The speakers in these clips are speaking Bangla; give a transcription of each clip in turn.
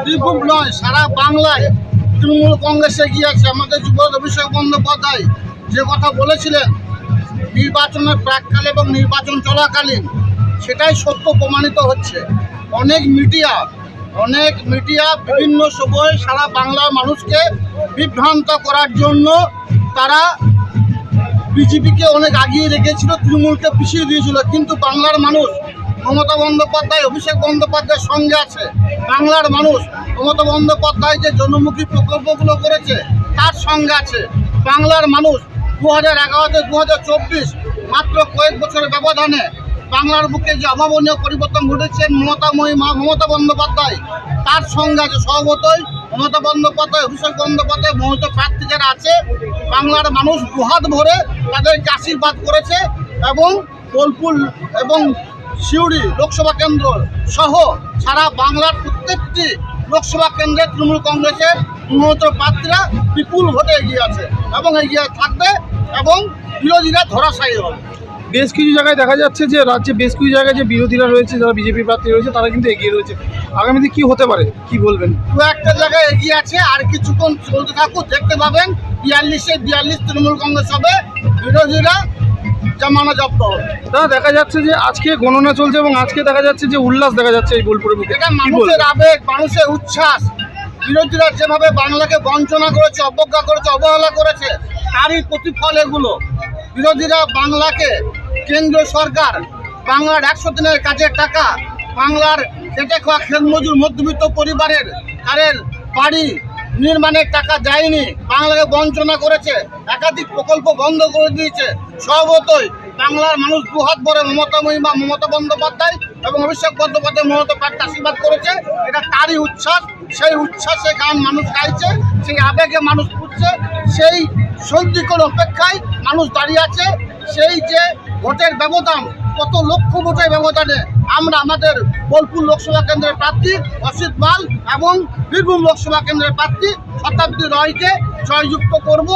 বীরভূম নয়, সারা বাংলায় তৃণমূল কংগ্রেস এগিয়ে আছে। আমাদের যুবরাজ অভিষেক বন্দ্যোপাধ্যায় যে কথা বলেছিলেন নির্বাচনের প্রাককালে এবং নির্বাচন চলাকালীন, সেটাই সত্য প্রমাণিত হচ্ছে। অনেক মিডিয়া বিভিন্ন সময় সারা বাংলার মানুষকে বিভ্রান্ত করার জন্য তারা বিজেপিকে অনেক আগিয়ে রেখেছিল, তৃণমূলকে পিছিয়ে দিয়েছিল। কিন্তু বাংলার মানুষ মমতা বন্দ্যোপাধ্যায়, অভিষেক বন্দ্যোপাধ্যায়ের সঙ্গে আছে। বাংলার মানুষ মমতা বন্দ্যোপাধ্যায় যে জনমুখী প্রকল্পগুলো করেছে তার সঙ্গে আছে। বাংলার মানুষ 2011 থেকে 2024 মাত্র কয়েক বছরের ব্যবধানে বাংলার বুকে যে অভাবনীয় পরিবর্তন ঘটেছে মমতা বন্দ্যোপাধ্যায় তার সঙ্গে আছে। স্বভাবতই মমতা বন্দ্যোপাধ্যায়, অভিষেক বন্দ্যোপাধ্যায় মনোনীত প্রার্থী যারা আছে, বাংলার মানুষ দুহাত ভরে তাদেরকে আশীর্বাদ করেছে এবং বোলপুর এবং সিউড়ি লোকসভা কেন্দ্র সহ সারা বাংলার প্রত্যেকটি লোকসভা কেন্দ্রে তৃণমূল কংগ্রেসের মনোনীত প্রার্থীরা বিপুল ভোটে এগিয়ে আছে এবং এগিয়ে থাকবে এবং বিরোধীরা ধরাশায়ী হবে। বেশ কিছু জায়গায় দেখা যাচ্ছে যে রাজ্যে বেশ কিছু জায়গায় যে বিরোধীরা রয়েছে, যারা বিজেপি প্রার্থী রয়েছে, তারা কিন্তু এগিয়ে রয়েছে। আগামীতে কি হতে পারে, কি বলবেন? দু একটা জায়গায় এগিয়ে আছে, আর কিছুক্ষণ চলতে থাকুক, দেখতে পাবেন 42 তৃণমূল কংগ্রেস হবে, বিরোধীরা জামানা জব্দ হবে। তারা দেখা যাচ্ছে যে আজকে গণনা চলছে এবং আজকে দেখা যাচ্ছে যে উল্লাস দেখা যাচ্ছে এই বোলপুরের বুকে। এটা মানুষের আবেগ, মানুষের উচ্ছ্বাস। বিরোধীরা যেভাবে বাংলাকে বঞ্চনা করেছে, অবজ্ঞা করেছে, অবহেলা করেছে, তারই প্রতিফল এগুলো। বিরোধীরা বাংলাকে, কেন্দ্রীয় সরকার বাংলার 100 দিনের কাজের টাকা, বাংলার খেটে খাওয়া খেতমজুর মধ্যবিত্ত পরিবারের তাদের বাড়ি নির্মাণের টাকা দেয়নি, বাংলাকে বঞ্চনা করেছে, একাধিক প্রকল্প বন্ধ করে দিয়েছে। স্বভাবতই বাংলার মানুষ দুহাত ভরে মমতা বন্দ্যোপাধ্যায় এবং অভিষেক বন্দ্যোপাধ্যায় মমতা প্রার্থী আশীর্বাদ করেছে। এটা তারই উচ্ছ্বাস, সেই উচ্ছ্বাসে গান মানুষ গাইছে, সেই আবেগে মানুষ ফুটছে, সেই সন্ধিকোণ অপেক্ষায় মানুষ দাঁড়িয়ে আছে। সেই যে ভোটের ব্যবধান, কত লক্ষ ভোটের ব্যবধানে আমরা আমাদের বোলপুর লোকসভা কেন্দ্রের প্রার্থী অসিত মাল এবং বীরভূম লোকসভা কেন্দ্রের প্রার্থী শতাব্দী রয়কে জয়যুক্ত করব,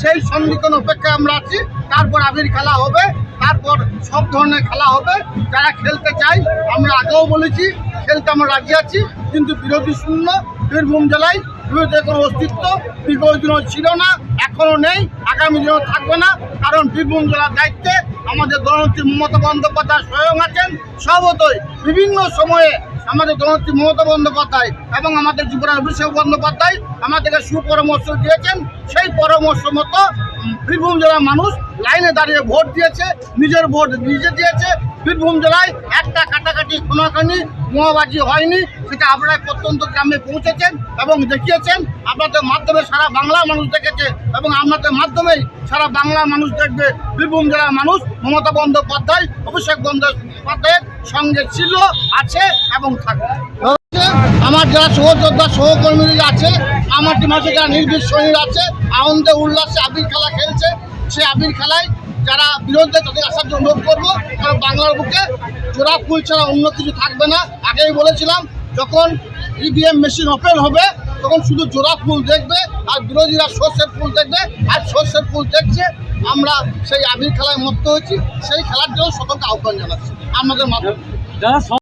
সেই সন্ধিকোণ অপেক্ষায় আমরা আছি। তারপর আবির খেলা হবে, তারপর সব ধরনের খেলা হবে। যারা খেলতে চাই, আমরা আগেও বলেছি খেলতে আমরা রাজি আছি, কিন্তু বিরোধী শূন্য। বীরভূম জেলায় বিরোধীদের কোনো অস্তিত্ব বিগত দিনও ছিল না, এখনও নেই, আগামী দিনেও থাকবে না। কারণ বীরভূম জেলার দায়িত্বে আমাদের দলনেত্রী মমতা বন্দ্যোপাধ্যায় স্বয়ং আছেন। স্বভাবতই বিভিন্ন সময়ে আমাদের দলনেত্রী মমতা বন্দ্যোপাধ্যায় এবং আমাদের যুবরাজ অভিষেক বন্দ্যোপাধ্যায় আমাদেরকে সুপরামর্শ দিয়েছেন। সেই পরামর্শ মতো বীরভূম জেলার মানুষ লাইনে দাঁড়িয়ে ভোট দিয়েছে, নিজের ভোট নিজে দিয়েছে। বীরভূম জেলায় একটা কাটাকাটি খুনাখানি বোমাবাজি হয়নি, সেটা আপনারা প্রত্যন্ত গ্রামে পৌঁছেছেন এবং দেখিয়েছেন। আপনাদের মাধ্যমে সারা বাংলার মানুষ দেখেছে এবং আপনাদের মাধ্যমেই সারা বাংলার মানুষ দেখবে। বীরভূম জেলার মানুষ মমতা বন্দ্যোপাধ্যায়, অভিষেক বন্দ্যোপাধ্যায়ের সঙ্গে ছিল, আছে এবং থাকবে। আমার যারা সহযোদ্ধা সহকর্মীরা আছে, আমার মাঝে যারা নির্ভীক সৈনিক আছে, আনন্দে উল্লাসে আবির খেলা খেলছে, সেই আবির খেলায় যারা বিরোধী তাদের আসার জন্য অনুরোধ করবো। কারণ বাংলার বুকে জোড়া ফুল ছাড়া অন্য কিছু থাকবে না। আগেই বলেছিলাম, যখন ইভিএম মেশিন ওপেন হবে তখন শুধু জোড়া ফুল দেখবে আর বিরোধীরা সর্ষের ফুল দেখবে। আর সর্ষের ফুল দেখছে, আমরা সেই আবির খেলায় মত্ত হয়েছি। সেই খেলার জন্য সকলকে আহ্বান জানাচ্ছি আমাদের মাধ্যমে।